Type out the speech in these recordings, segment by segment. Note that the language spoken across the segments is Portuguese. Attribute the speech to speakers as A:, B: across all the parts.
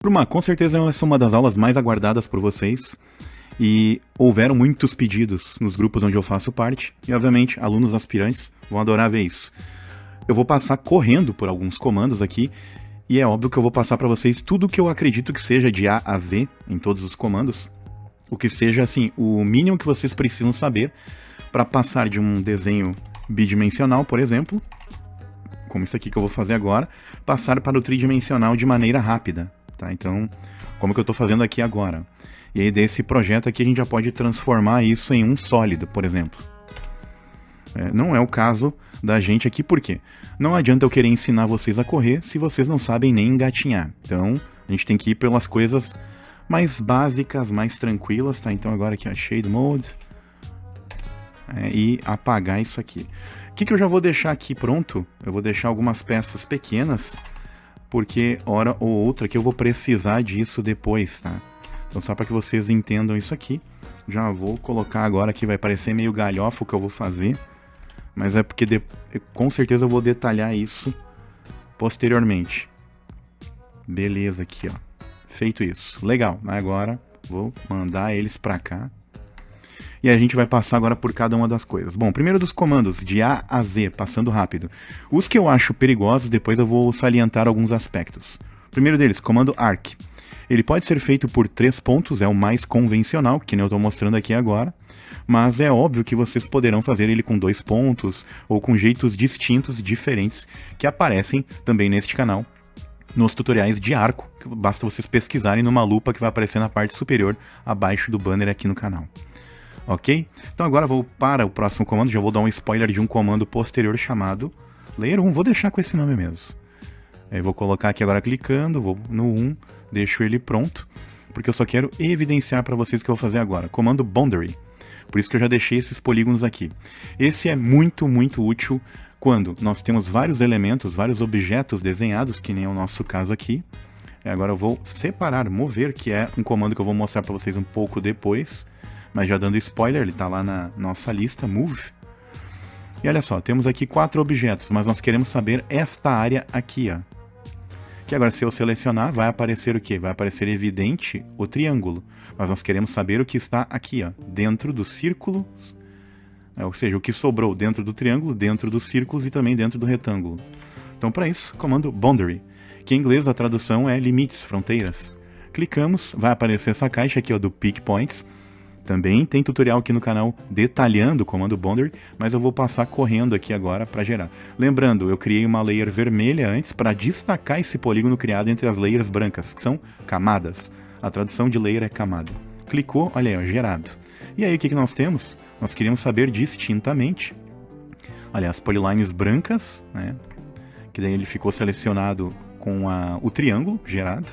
A: Bruma, com certeza essa é uma das aulas mais aguardadas por vocês e houveram muitos pedidos nos grupos onde eu faço parte e, obviamente, alunos aspirantes vão adorar ver isso. Eu vou passar correndo por alguns comandos aqui e é óbvio que eu vou passar para vocês tudo que eu acredito que seja de A a Z em todos os comandos, o que seja assim o mínimo que vocês precisam saber para passar de um desenho bidimensional, por exemplo, como isso aqui que eu vou fazer agora, passar para o tridimensional de maneira rápida. Tá? Então, como que eu estou fazendo aqui agora? E aí desse projeto aqui a gente já pode transformar isso em um sólido, por exemplo. Não é o caso da gente aqui, por quê? Não adianta eu querer ensinar vocês a correr se vocês não sabem nem engatinhar. Então, a gente tem que ir pelas coisas mais básicas, mais tranquilas, tá? Então agora aqui, ó, Shade Mode. E apagar isso aqui. O que eu já vou deixar aqui pronto? Eu vou deixar algumas peças pequenas, porque hora ou outra que eu vou precisar disso depois, tá? Então só para que vocês entendam isso aqui, já vou colocar agora que vai parecer meio galhofa o que eu vou fazer, mas é porque com certeza eu vou detalhar isso posteriormente. Beleza aqui, ó. Feito isso. Legal. Agora vou mandar eles para cá. E a gente vai passar agora por cada uma das coisas. Bom, primeiro dos comandos, de A a Z, passando rápido. Os que eu acho perigosos, depois eu vou salientar alguns aspectos. Primeiro deles, comando ARC. Ele pode ser feito por 3 pontos, é o mais convencional, que nem eu estou mostrando aqui agora. Mas é óbvio que vocês poderão fazer ele com 2 pontos, ou com jeitos distintos e diferentes, que aparecem também neste canal, nos tutoriais de arco, que basta vocês pesquisarem numa lupa que vai aparecer na parte superior, abaixo do banner aqui no canal. Ok? Então agora vou para o próximo comando, já vou dar um spoiler de um comando posterior chamado Layer 1, vou deixar com esse nome mesmo. Aí vou colocar aqui agora clicando, vou no 1, deixo ele pronto, porque eu só quero evidenciar para vocês o que eu vou fazer agora. Comando Boundary, por isso que eu já deixei esses polígonos aqui. Esse é muito, muito útil quando nós temos vários elementos, vários objetos desenhados, que nem é o nosso caso aqui. Agora eu vou separar, mover, que é um comando que eu vou mostrar para vocês um pouco depois. Mas já dando spoiler, ele está lá na nossa lista, Move. E olha só, temos aqui 4 objetos, mas nós queremos saber esta área aqui, ó. Que agora se eu selecionar, vai aparecer o quê? Vai aparecer evidente o triângulo. Mas nós queremos saber o que está aqui, ó, dentro do círculo, ou seja, o que sobrou dentro do triângulo, dentro dos círculos e também dentro do retângulo. Então para isso, comando Boundary, que em inglês a tradução é limites, fronteiras. Clicamos, vai aparecer essa caixa aqui, ó, do Pick Points. Também tem tutorial aqui no canal detalhando o comando Boundary, mas eu vou passar correndo aqui agora para gerar. Lembrando, eu criei uma layer vermelha antes para destacar esse polígono criado entre as layers brancas, que são camadas. A tradução de layer é camada. Clicou, olha aí, ó, gerado. E aí o que nós temos? Nós queríamos saber distintamente, olha, as polylines brancas, né? Que daí ele ficou selecionado com o triângulo gerado.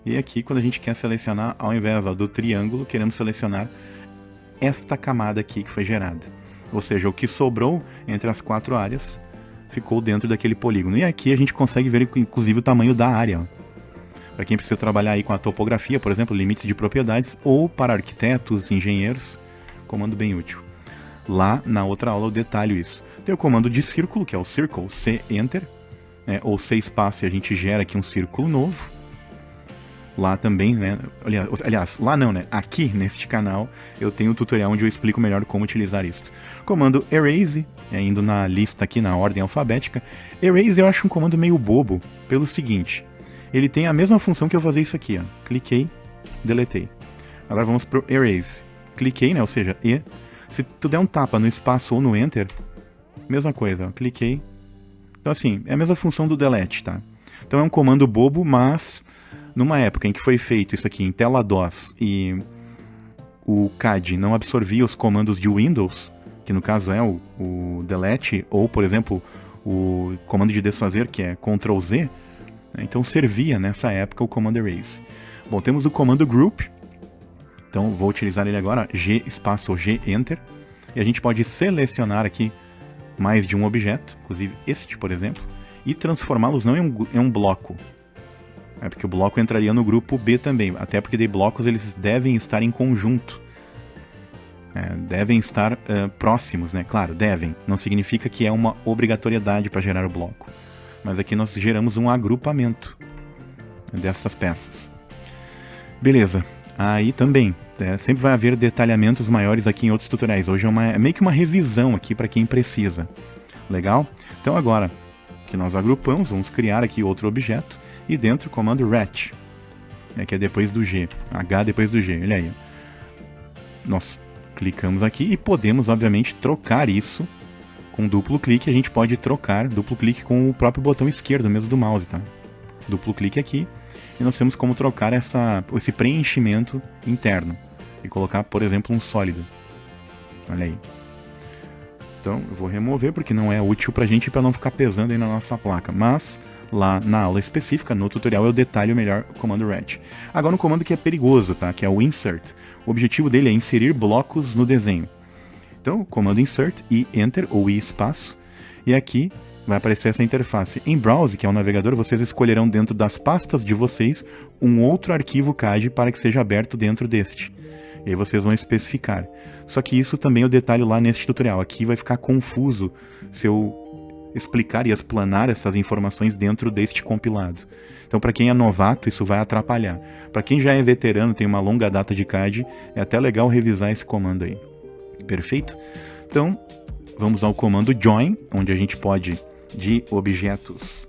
A: E aqui, quando a gente quer selecionar, ao invés do triângulo, queremos selecionar esta camada aqui que foi gerada. Ou seja, o que sobrou entre as 4 áreas ficou dentro daquele polígono. E aqui a gente consegue ver, inclusive, o tamanho da área. Para quem precisa trabalhar aí com a topografia, por exemplo, limites de propriedades, ou para arquitetos, engenheiros, comando bem útil. Lá, na outra aula, eu detalho isso. Tem o comando de círculo, que é o Circle, C, Enter, né, ou C espaço, e a gente gera aqui um círculo novo. Lá também, né? Aliás, lá não, né? Aqui neste canal eu tenho um tutorial onde eu explico melhor como utilizar isso. Comando Erase, indo na lista aqui na ordem alfabética. Erase eu acho um comando meio bobo, pelo seguinte. Ele tem a mesma função que eu fazer isso aqui, ó. Cliquei, deletei. Agora vamos pro Erase. Cliquei, né? Ou seja, E. Se tu der um tapa no espaço ou no Enter, mesma coisa, ó. Cliquei. Então assim, é a mesma função do delete, tá? Então é um comando bobo, mas numa época em que foi feito isso aqui em tela DOS e o CAD não absorvia os comandos de Windows, que no caso é o delete, ou por exemplo, o comando de desfazer, que é Ctrl Z, né? Então servia nessa época o comando Erase. Bom, temos o comando Group, então vou utilizar ele agora, G espaço G Enter, e a gente pode selecionar aqui mais de um objeto, inclusive este, por exemplo, e transformá-los não em um bloco. Porque o bloco entraria no grupo B também, até porque de blocos eles devem estar em conjunto. Devem estar próximos, né? Claro, devem. Não significa que é uma obrigatoriedade para gerar o bloco. Mas aqui nós geramos um agrupamento dessas peças. Beleza. Aí também, sempre vai haver detalhamentos maiores aqui em outros tutoriais. Hoje é meio que uma revisão aqui para quem precisa. Legal? Então agora que nós agrupamos, vamos criar aqui outro objeto e dentro o comando ret, que é depois do G, H depois do G, olha aí. Nós clicamos aqui e podemos, obviamente, trocar isso com duplo clique. A gente pode trocar duplo clique com o próprio botão esquerdo mesmo do mouse, tá? Duplo clique aqui e nós temos como trocar esse preenchimento interno e colocar, por exemplo, um sólido. Olha aí. Então eu vou remover porque não é útil pra gente, para não ficar pesando aí na nossa placa. Mas lá na aula específica, no tutorial, eu detalho melhor o comando ret. Agora um comando que é perigoso, tá? Que é o insert. O objetivo dele é inserir blocos no desenho. Então, comando insert e enter ou e espaço. E aqui vai aparecer essa interface. Em Browse, que é o navegador, vocês escolherão dentro das pastas de vocês um outro arquivo CAD para que seja aberto dentro deste. E aí vocês vão especificar. Só que isso também eu detalho lá neste tutorial. Aqui vai ficar confuso se eu explicar e explanar essas informações dentro deste compilado. Então, para quem é novato, isso vai atrapalhar. Para quem já é veterano, tem uma longa data de CAD, é até legal revisar esse comando aí. Perfeito? Então, vamos ao comando join, onde a gente pode, de objetos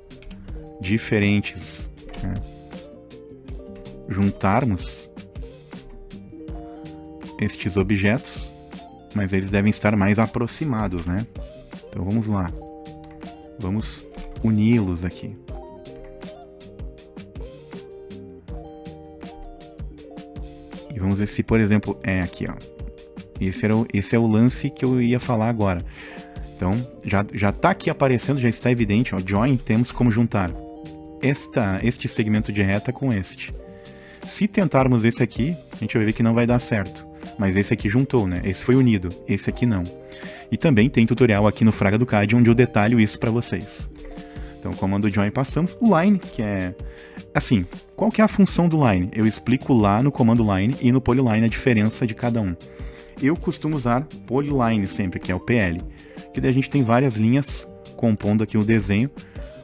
A: diferentes, juntarmos estes objetos, mas eles devem estar mais aproximados, né? Então vamos lá. Vamos uni-los aqui. E vamos ver se, por exemplo, aqui, ó. Esse é o lance que eu ia falar agora. Então, já está aqui aparecendo, já está evidente, ó, join, temos como juntar este segmento de reta com este. Se tentarmos esse aqui, a gente vai ver que não vai dar certo. Mas esse aqui juntou, né? Esse foi unido, esse aqui não. E também tem tutorial aqui no Fraga do CAD, onde eu detalho isso para vocês. Então, comando join passamos. O line, que é... Assim, qual que é a função do line? Eu explico lá no comando line e no polyline a diferença de cada um. Eu costumo usar polyline sempre, que é o PL. Que daí a gente tem várias linhas compondo aqui o desenho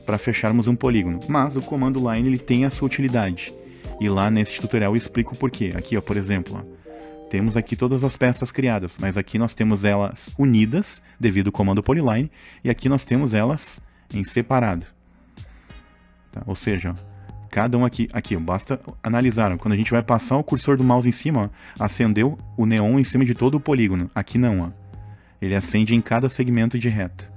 A: para fecharmos um polígono. Mas o comando line ele tem a sua utilidade. E lá nesse tutorial eu explico o porquê. Aqui, ó, por exemplo, ó, temos aqui todas as peças criadas, mas aqui nós temos elas unidas devido ao comando polyline, e aqui nós temos elas em separado. Tá? Ou seja, ó, cada um aqui, ó, basta analisar, ó, quando a gente vai passar o cursor do mouse em cima, ó, acendeu o neon em cima de todo o polígono. Aqui não, ó. Ele acende em cada segmento de reta.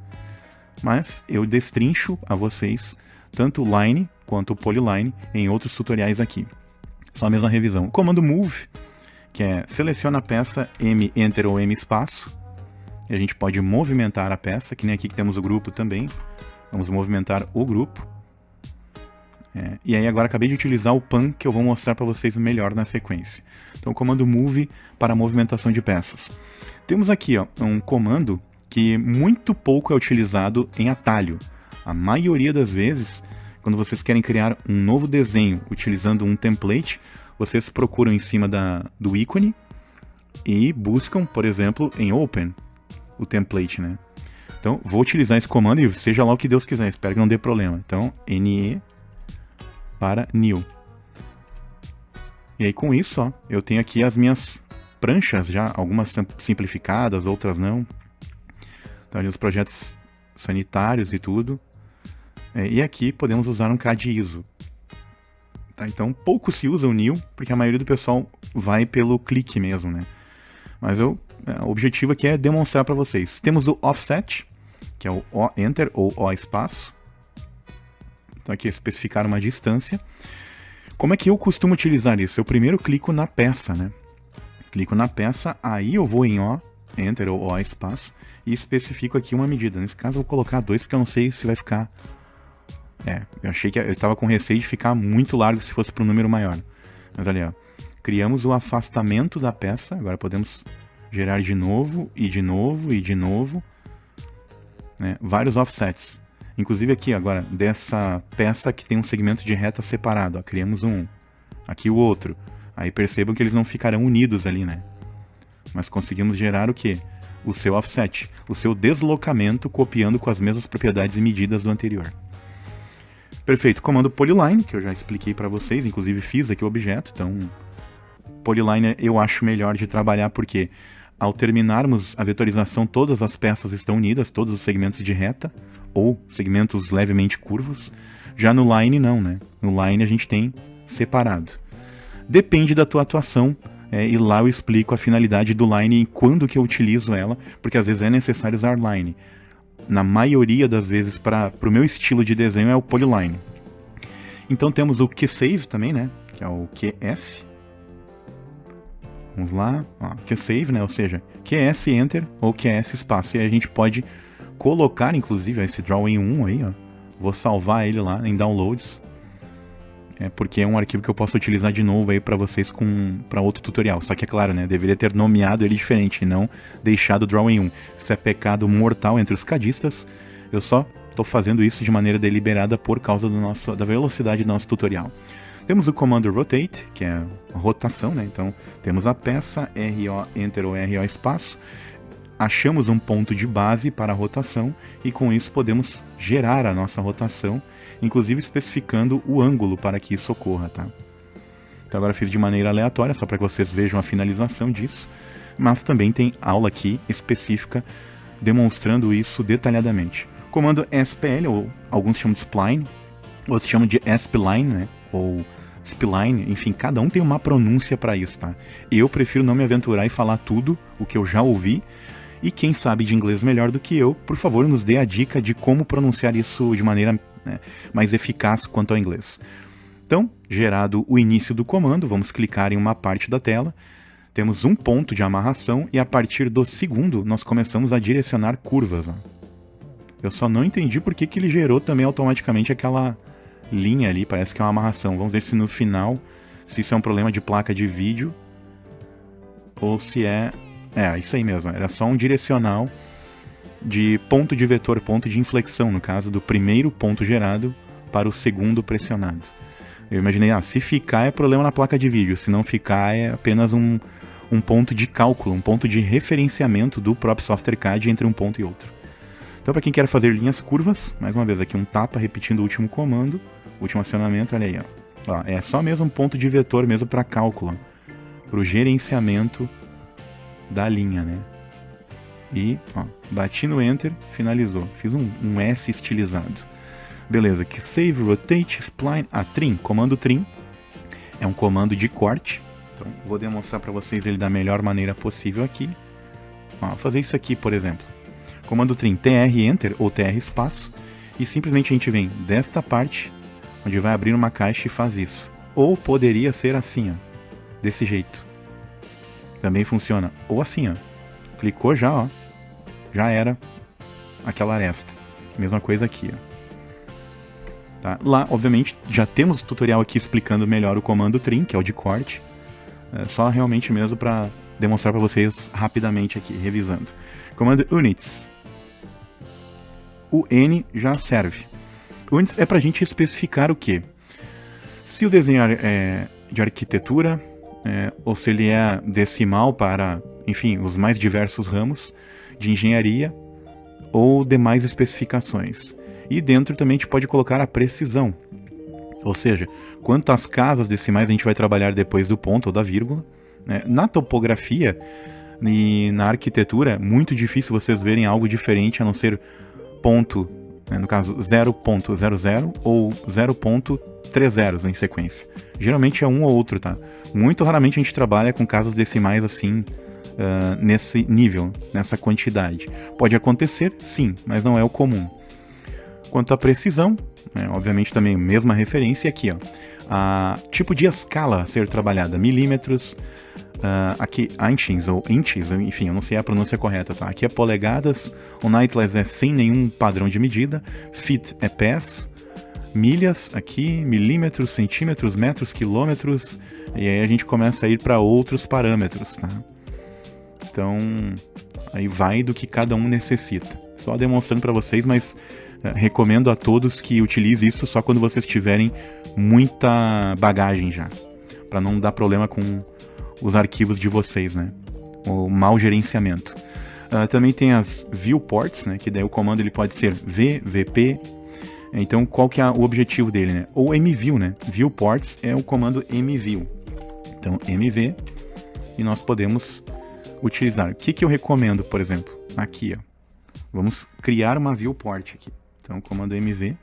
A: Mas eu destrincho a vocês tanto o line quanto o polyline em outros tutoriais aqui. Só a mesma revisão. O comando move, que é seleciona a peça, M, Enter ou M espaço. E a gente pode movimentar a peça, que nem aqui que temos o grupo também. Vamos movimentar o grupo. E aí agora acabei de utilizar o pan, que eu vou mostrar para vocês melhor na sequência. Então, o comando move para movimentação de peças. Temos aqui, ó, um comando que muito pouco é utilizado em atalho. A maioria das vezes, quando vocês querem criar um novo desenho utilizando um template, vocês procuram em cima do ícone e buscam, por exemplo, em Open, o template, né? Então, vou utilizar esse comando e seja lá o que Deus quiser, espero que não dê problema. Então, NE para New. E aí, com isso, ó, eu tenho aqui as minhas pranchas já, algumas simplificadas, outras não. Então, ali os projetos sanitários e tudo. E aqui podemos usar um CAD ISO. Tá? Então, pouco se usa o New, porque a maioria do pessoal vai pelo clique mesmo, né? Mas o objetivo aqui é demonstrar para vocês. Temos o Offset, que é o O Enter ou O espaço. Então, aqui é especificar uma distância. Como é que eu costumo utilizar isso? Eu primeiro clico na peça, né? Clico na peça, aí eu vou em O, Enter ou O espaço, e especifico aqui uma medida. Nesse caso eu vou colocar 2, porque eu não sei se vai ficar... eu achei que eu estava com receio de ficar muito largo se fosse para um número maior. Mas olha, ó, criamos o afastamento da peça, agora podemos gerar de novo, e de novo, e de novo, né? Vários offsets. Inclusive aqui, agora, dessa peça que tem um segmento de reta separado, ó, criamos um, aqui o outro. Aí percebam que eles não ficarão unidos ali, né? Mas conseguimos gerar o quê? O seu offset, o seu deslocamento copiando com as mesmas propriedades e medidas do anterior. Perfeito, comando polyline, que eu já expliquei para vocês, inclusive fiz aqui o objeto, então Polyline eu acho melhor de trabalhar porque ao terminarmos a vetorização, todas as peças estão unidas, todos os segmentos de reta, ou segmentos levemente curvos. Já no Line não, né? No Line a gente tem separado. Depende da tua atuação, e lá eu explico a finalidade do Line e quando que eu utilizo ela, porque às vezes é necessário usar Line. Na maioria das vezes, para o meu estilo de desenho, é o Polyline. Então temos o QSave também, né? Que é o QS. Vamos lá, ó, QSave, né? Ou seja, QS Enter ou QS espaço. E aí a gente pode colocar, inclusive, esse Drawing 1 aí, ó. Vou salvar ele lá em Downloads. Porque é um arquivo que eu posso utilizar de novo aí para vocês para outro tutorial. Só que é claro, né? Deveria ter nomeado ele diferente e não deixado o Drawing 1. Isso é pecado mortal entre os cadistas. Eu só estou fazendo isso de maneira deliberada por causa da velocidade do nosso tutorial. Temos o comando Rotate, que é a rotação, né? Então, temos a peça, RO Enter ou RO espaço. Achamos um ponto de base para a rotação e com isso podemos gerar a nossa rotação, inclusive especificando o ângulo para que isso ocorra, tá? Então agora fiz de maneira aleatória, só para que vocês vejam a finalização disso, mas também tem aula aqui específica demonstrando isso detalhadamente. Comando SPL, ou alguns chamam de Spline, outros chamam de Spline, né? Ou Spline, enfim, cada um tem uma pronúncia para isso, tá? Eu prefiro não me aventurar e falar tudo o que eu já ouvi, e quem sabe de inglês melhor do que eu, por favor, nos dê a dica de como pronunciar isso de maneira, né, mais eficaz quanto ao inglês. Então, gerado o início do comando, vamos clicar em uma parte da tela, temos um ponto de amarração e a partir do segundo nós começamos a direcionar curvas. Ó. Eu só não entendi por que ele gerou também automaticamente aquela linha ali, parece que é uma amarração. Vamos ver se no final, se isso é um problema de placa de vídeo ou se é isso aí mesmo, era só um direcional de ponto de vetor, ponto de inflexão, no caso do primeiro ponto gerado para o segundo pressionado. Eu imaginei, se ficar é problema na placa de vídeo, se não ficar é apenas um ponto de cálculo, um ponto de referenciamento do próprio software CAD entre um ponto e outro. Então para quem quer fazer linhas curvas, mais uma vez aqui um tapa repetindo o último comando, último acionamento, olha aí, ó. É só mesmo um ponto de vetor mesmo para cálculo, para o gerenciamento da linha, né? E, bati no Enter, finalizou. Fiz um S estilizado. Beleza, que Save, Rotate, Spline, Trim. Comando Trim é um comando de corte. Então, vou demonstrar para vocês ele da melhor maneira possível aqui. Vou fazer isso aqui, por exemplo. Comando Trim, TR Enter ou TR espaço. E simplesmente a gente vem desta parte, onde vai abrir uma caixa e faz isso. Ou poderia ser assim, ó, desse jeito. Também funciona. Ou assim, ó. Clicou já, já era aquela aresta. Mesma coisa aqui, ó. Tá? Lá, obviamente, já temos o tutorial aqui explicando melhor o comando Trim, que é o de corte. Só realmente mesmo para demonstrar para vocês rapidamente aqui, revisando. Comando Units. O N já serve. Units é para a gente especificar o quê? Se o desenho é de arquitetura, ou se ele é decimal para, enfim, os mais diversos ramos de engenharia ou demais especificações. E dentro também a gente pode colocar a precisão, ou seja, quantas casas decimais a gente vai trabalhar depois do ponto ou da vírgula. Na topografia e na arquitetura é muito difícil vocês verem algo diferente a não ser ponto, no caso 0.00 ou 0.30 em sequência. Geralmente é um ou outro, tá? Muito raramente a gente trabalha com casas decimais assim, nesse nível, nessa quantidade. Pode acontecer, sim, mas não é o comum. Quanto à precisão, obviamente também a mesma referência aqui, ó. Tipo de escala a ser trabalhada, milímetros, aqui inches ou inches, enfim, eu não sei a pronúncia correta, tá? Aqui é polegadas, o Nightless é sem nenhum padrão de medida, feet é pés, milhas aqui, milímetros, centímetros, metros, quilômetros, e aí a gente começa a ir para outros parâmetros, tá? Então, aí vai do que cada um necessita. Só demonstrando para vocês, mas recomendo a todos que utilizem isso só quando vocês tiverem muita bagagem já, para não dar problema com os arquivos de vocês, né? O mau gerenciamento. Também tem as viewports, né? Que daí o comando ele pode ser V, VP. Então, qual que é o objetivo dele, né? Ou mview, né? Viewports é o comando mview. Então, mv, e nós podemos utilizar. O que eu recomendo, por exemplo? Aqui, ó. Vamos criar uma viewport aqui. Então, comando MV.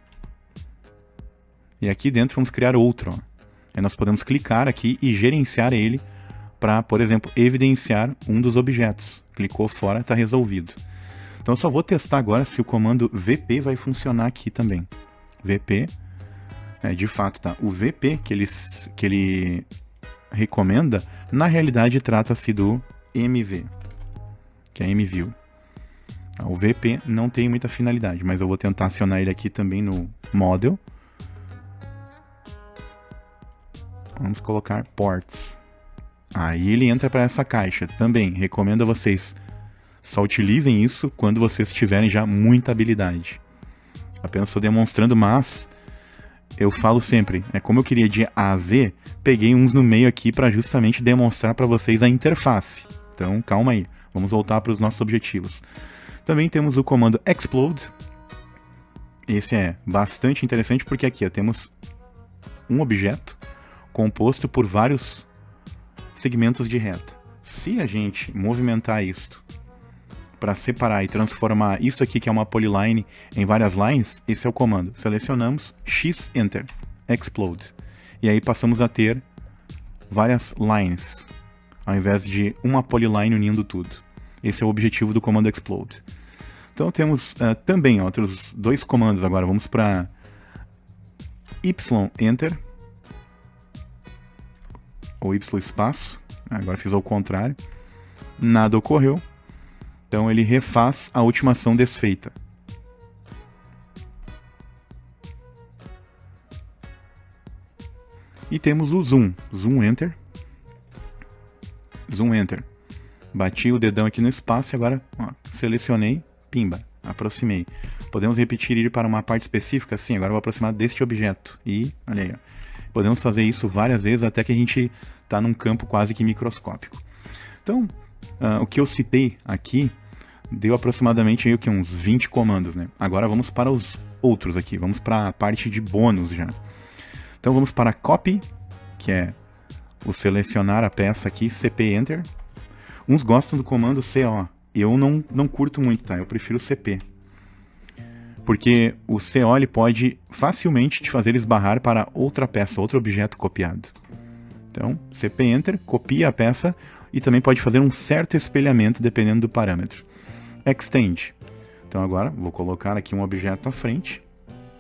A: E aqui dentro vamos criar outro. Ó. Aí nós podemos clicar aqui e gerenciar ele para, por exemplo, evidenciar um dos objetos. Clicou fora, está resolvido. Então eu só vou testar agora se o comando VP vai funcionar aqui também. VP, de fato, tá? O VP que ele recomenda, na realidade trata-se do MV, que é MView. O VP não tem muita finalidade, mas eu vou tentar acionar ele aqui também no Model. Vamos colocar Ports. Aí ele entra para essa caixa. Também recomendo a vocês só utilizem isso quando vocês tiverem já muita habilidade. Apenas estou demonstrando, mas eu falo sempre, como eu queria de A a Z, peguei uns no meio aqui para justamente demonstrar para vocês a interface. Então calma aí, vamos voltar para os nossos objetivos. Também temos o comando Explode. Esse é bastante interessante porque aqui temos um objeto composto por vários segmentos de reta. Se a gente movimentar isto para separar e transformar isso aqui, que é uma polyline, em várias lines, esse é o comando. Selecionamos, X, Enter, Explode. E aí passamos a ter várias lines, ao invés de uma polyline unindo tudo. Esse é o objetivo do comando Explode. Então temos também outros dois comandos agora. Vamos para Y, Enter, ou Y espaço. Agora fiz ao contrário. Nada ocorreu. Então ele refaz a última ação desfeita. E temos o Zoom. Zoom Enter. Zoom Enter. Bati o dedão aqui no espaço e agora selecionei, pimba, aproximei. Podemos repetir ele para uma parte específica? Sim, agora eu vou aproximar deste objeto. E, olha aí, podemos fazer isso várias vezes até que a gente está num campo quase que microscópico. Então, o que eu citei aqui deu aproximadamente aí, uns 20 comandos, né? Agora vamos para os outros aqui, vamos para a parte de bônus já. Então vamos para Copy, que é o selecionar a peça aqui, CP Enter. Uns gostam do comando CO, eu não curto muito, tá? Eu prefiro CP. Porque o CO ele pode facilmente te fazer esbarrar para outra peça, outro objeto copiado. Então, CP Enter, copia a peça e também pode fazer um certo espelhamento dependendo do parâmetro. Extend. Então agora vou colocar aqui um objeto à frente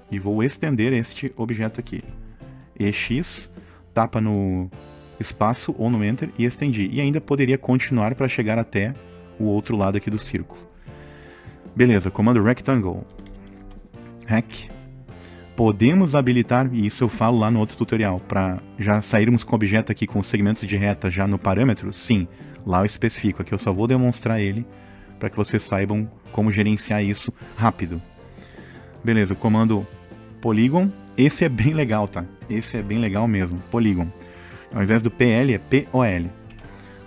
A: e vou estender este objeto aqui. EX, tapa no espaço ou no Enter e estendi. E ainda poderia continuar para chegar até o outro lado aqui do círculo. Beleza, comando Rectangle. Rec. Podemos habilitar, e isso eu falo lá no outro tutorial, para já sairmos com o objeto aqui com os segmentos de reta já no parâmetro? Sim, lá eu especifico. Aqui eu só vou demonstrar ele para que vocês saibam como gerenciar isso rápido. Beleza, o comando Polygon, esse é bem legal, tá? Esse é bem legal mesmo, Polygon. Ao invés do PL é POL.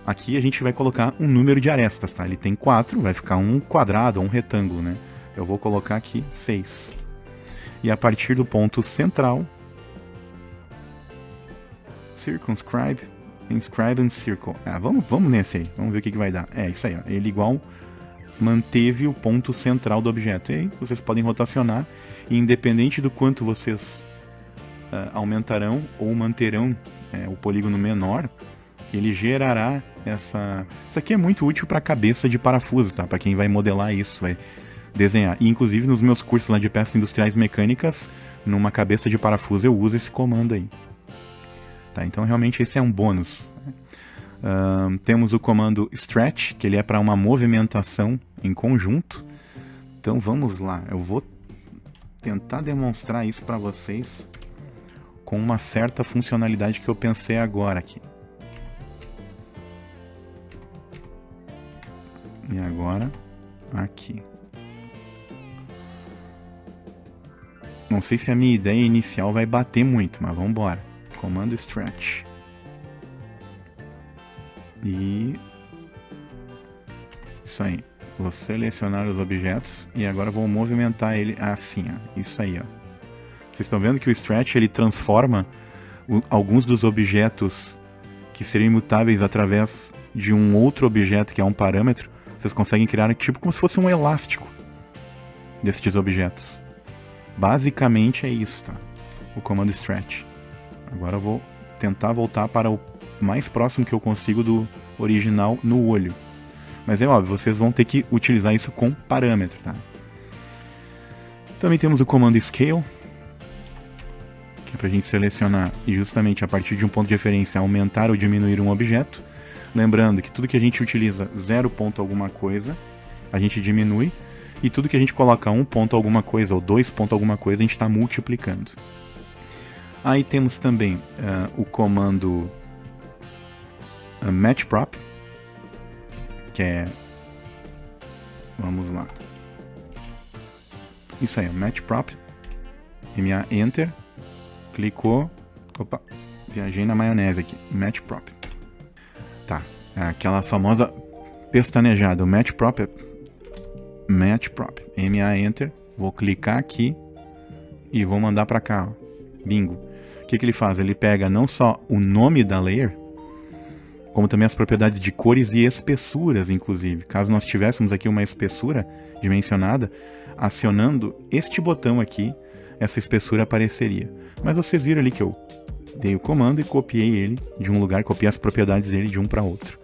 A: Aqui a gente vai colocar um número de arestas, tá? Ele tem 4, vai ficar um quadrado ou um retângulo, né? Eu vou colocar aqui 6. E a partir do ponto central, Circumscribe, Inscribe and Circle. Vamos nesse aí, vamos ver o que vai dar. É isso aí, ó. Ele igual manteve o ponto central do objeto. E aí vocês podem rotacionar, e independente do quanto vocês aumentarão ou manterão o polígono menor, ele gerará essa... Isso aqui é muito útil para cabeça de parafuso, tá? Para quem vai modelar isso, vai desenhar. E, inclusive, nos meus cursos lá de peças industriais mecânicas, numa cabeça de parafuso, eu uso esse comando aí. Tá? Então, realmente, esse é um bônus. Temos o comando Stretch, que ele é para uma movimentação em conjunto. Então, vamos lá. Eu vou tentar demonstrar isso para vocês com uma certa funcionalidade que eu pensei agora aqui. E agora, aqui. Não sei se a minha ideia inicial vai bater muito, mas vamos embora. Comando Stretch. E... isso aí. Vou selecionar os objetos e agora vou movimentar ele assim, ó. Isso aí, ó. Vocês estão vendo que o Stretch ele transforma alguns dos objetos que seriam imutáveis através de um outro objeto que é um parâmetro, vocês conseguem criar tipo como se fosse um elástico destes objetos. Basicamente é isso, tá? O comando stretch. Agora eu vou tentar voltar para o mais próximo que eu consigo do original no olho. Mas é óbvio, vocês vão ter que utilizar isso com parâmetro, tá? Também temos o comando scale, que é para a gente selecionar e justamente a partir de um ponto de referência aumentar ou diminuir um objeto. Lembrando que tudo que a gente utiliza 0 ponto alguma coisa, a gente diminui, e tudo que a gente coloca 1 ponto alguma coisa ou 2 ponto alguma coisa, a gente está multiplicando. Aí temos também o comando matchprop, que é... Vamos lá. Isso aí, matchprop. MA Enter. Clicou. Opa, viajei na maionese aqui. Matchprop. Tá, aquela famosa pestanejada. O matchprop é matchprop. MA Enter. Vou clicar aqui e vou mandar para cá, ó. Bingo. O que ele faz? Ele pega não só o nome da layer, como também as propriedades de cores e espessuras, inclusive. Caso nós tivéssemos aqui uma espessura dimensionada, acionando este botão aqui, essa espessura apareceria. Mas vocês viram ali que eu dei o comando e copiei ele de um lugar, copiei as propriedades dele de um para outro.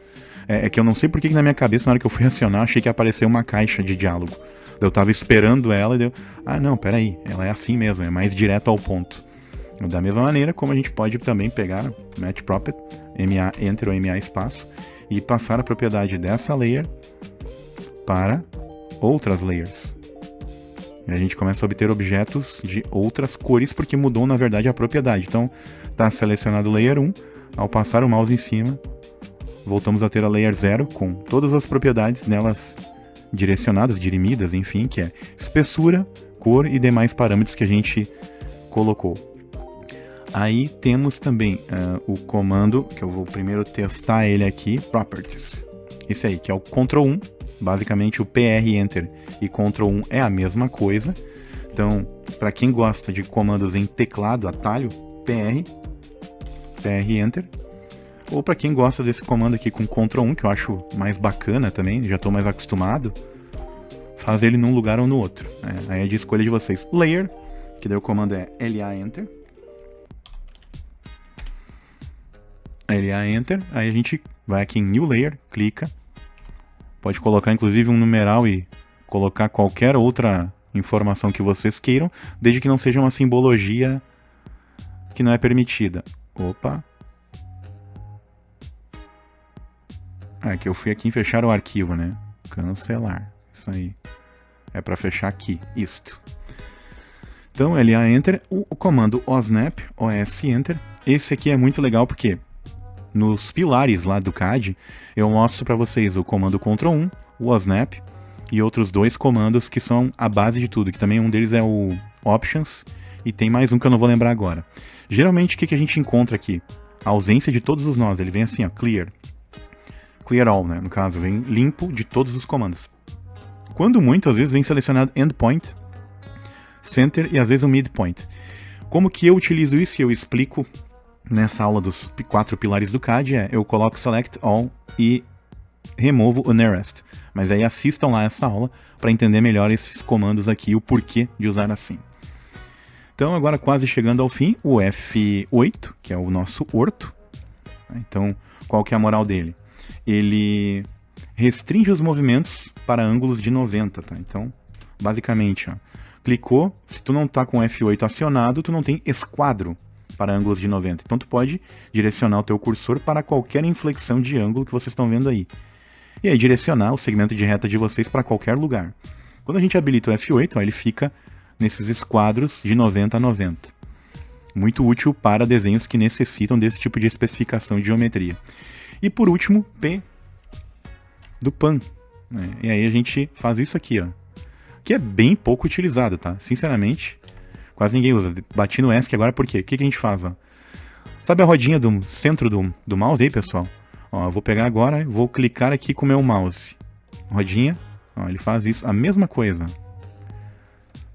A: É que eu não sei porque que na minha cabeça, na hora que eu fui acionar, achei que ia aparecer uma caixa de diálogo. Eu tava esperando ela e deu... Ah, não, peraí, ela é assim mesmo, é mais direto ao ponto. Da mesma maneira como a gente pode também pegar matchprop, MA Enter ou MA espaço, e passar a propriedade dessa layer para outras layers. E a gente começa a obter objetos de outras cores, porque mudou na verdade a propriedade. Então, está selecionado o layer 1, ao passar o mouse em cima, voltamos a ter a layer 0 com todas as propriedades nelas direcionadas, dirimidas, enfim, que é espessura, cor e demais parâmetros que a gente colocou. Aí temos também o comando, que eu vou primeiro testar ele aqui, Properties. Esse aí, que é o Ctrl 1, basicamente o PR Enter e Ctrl 1 é a mesma coisa. Então, para quem gosta de comandos em teclado, atalho, PR Enter. Ou para quem gosta desse comando aqui com Ctrl 1, que eu acho mais bacana também, já estou mais acostumado, faz ele num lugar ou no outro. Aí é de escolha de vocês. Layer, que daí o comando é LA Enter. LA Enter, aí a gente vai aqui em New Layer, clica, pode colocar inclusive um numeral e colocar qualquer outra informação que vocês queiram, desde que não seja uma simbologia que não é permitida. Opa! Que eu fui aqui em fechar o arquivo, né? Cancelar, isso aí. É para fechar aqui, isto. Então, LA Enter, o comando OSNAP, OS Enter, esse aqui é muito legal porque nos pilares lá do CAD, eu mostro para vocês o comando Ctrl 1, o OSNAP e outros dois comandos que são a base de tudo, que também um deles é o Options e tem mais um que eu não vou lembrar agora. Geralmente o que a gente encontra aqui? A ausência de todos os nós, ele vem assim, ó, Clear. Clear All, né? No caso, vem limpo de todos os comandos. Quando muito, às vezes vem selecionado Endpoint, Center e às vezes o Midpoint. Como que eu utilizo isso e eu explico nessa aula dos 4 pilares do CAD, eu coloco Select All e removo o Nearest. Mas aí assistam lá essa aula para entender melhor esses comandos aqui e o porquê de usar assim. Então agora quase chegando ao fim, o F8, que é o nosso orto. Então qual que é a moral dele? Ele restringe os movimentos para ângulos de 90, tá? Então basicamente, ó, clicou, se tu não tá com o F8 acionado, tu não tem esquadro para ângulos de 90. Então tu pode direcionar o teu cursor para qualquer inflexão de ângulo que vocês estão vendo aí. E aí direcionar o segmento de reta de vocês para qualquer lugar. Quando a gente habilita o F8, ó, ele fica nesses esquadros de 90 a 90. Muito útil para desenhos que necessitam desse tipo de especificação de geometria. E por último, P do PAN. E aí a gente faz isso aqui, ó, que é bem pouco utilizado, tá? Sinceramente, quase ninguém usa. Bati no ESC agora por quê? O que a gente faz? Ó? Sabe a rodinha do centro do mouse aí, pessoal? Ó, eu vou pegar agora e vou clicar aqui com o meu mouse. Rodinha, ó, ele faz isso, a mesma coisa.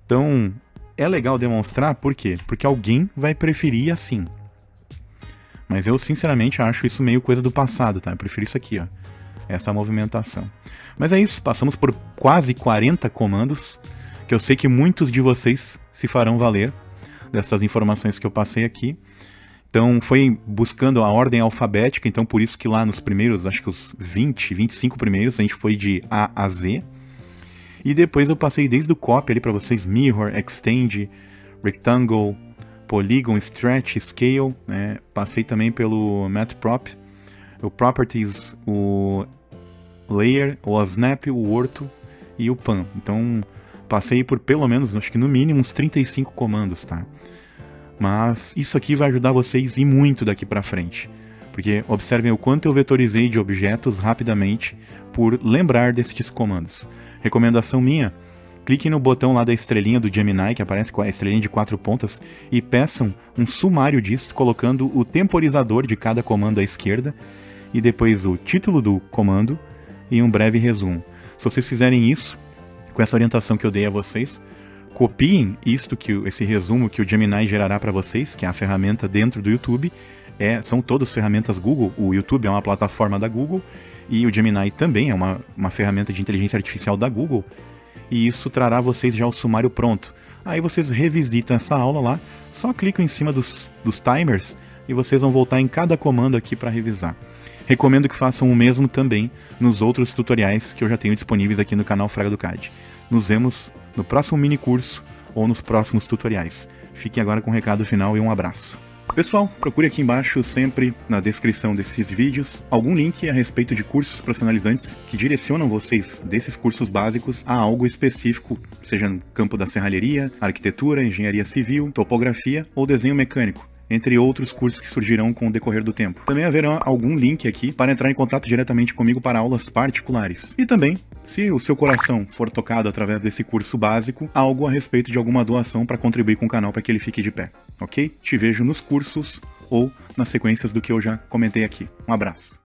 A: Então, é legal demonstrar, por quê? Porque alguém vai preferir assim. Mas eu, sinceramente, acho isso meio coisa do passado, tá? Eu prefiro isso aqui, ó. essa movimentação. Mas é isso, passamos por quase 40 comandos, que eu sei que muitos de vocês se farão valer dessas informações que eu passei aqui. Então foi buscando a ordem alfabética, então por isso que lá nos primeiros, acho que os 20, 25 primeiros, a gente foi de A a Z. E depois eu passei desde o copy ali para vocês, mirror, extend, rectangle, polygon, stretch, scale, né? Passei também pelo matprop, o properties, o layer, o snap, o ortho e o pan. Então passei por pelo menos, acho que no mínimo uns 35 comandos, tá? Mas isso aqui vai ajudar vocês e muito daqui pra frente. Porque observem o quanto eu vetorizei de objetos rapidamente por lembrar desses comandos. Recomendação minha, cliquem no botão lá da estrelinha do Gemini, que aparece com a estrelinha de 4 pontas, e peçam um sumário disso, colocando o temporizador de cada comando à esquerda, e depois o título do comando e um breve resumo. Se vocês fizerem isso, com essa orientação que eu dei a vocês, copiem esse resumo que o Gemini gerará para vocês, que é a ferramenta dentro do YouTube. São todas ferramentas Google. O YouTube é uma plataforma da Google e o Gemini também é uma ferramenta de inteligência artificial da Google. E isso trará a vocês já o sumário pronto. Aí vocês revisitam essa aula lá, só clicam em cima dos timers e vocês vão voltar em cada comando aqui para revisar. Recomendo que façam o mesmo também nos outros tutoriais que eu já tenho disponíveis aqui no canal Fraga do CAD. Nos vemos no próximo mini curso ou nos próximos tutoriais. Fiquem agora com o recado final e um abraço. Pessoal, procure aqui embaixo, sempre na descrição desses vídeos, algum link a respeito de cursos profissionalizantes que direcionam vocês desses cursos básicos a algo específico, seja no campo da serralheria, arquitetura, engenharia civil, topografia ou desenho mecânico, entre outros cursos que surgirão com o decorrer do tempo. Também haverá algum link aqui para entrar em contato diretamente comigo para aulas particulares. E também, se o seu coração for tocado através desse curso básico, algo a respeito de alguma doação para contribuir com o canal para que ele fique de pé, ok? Te vejo nos cursos ou nas sequências do que eu já comentei aqui. Um abraço.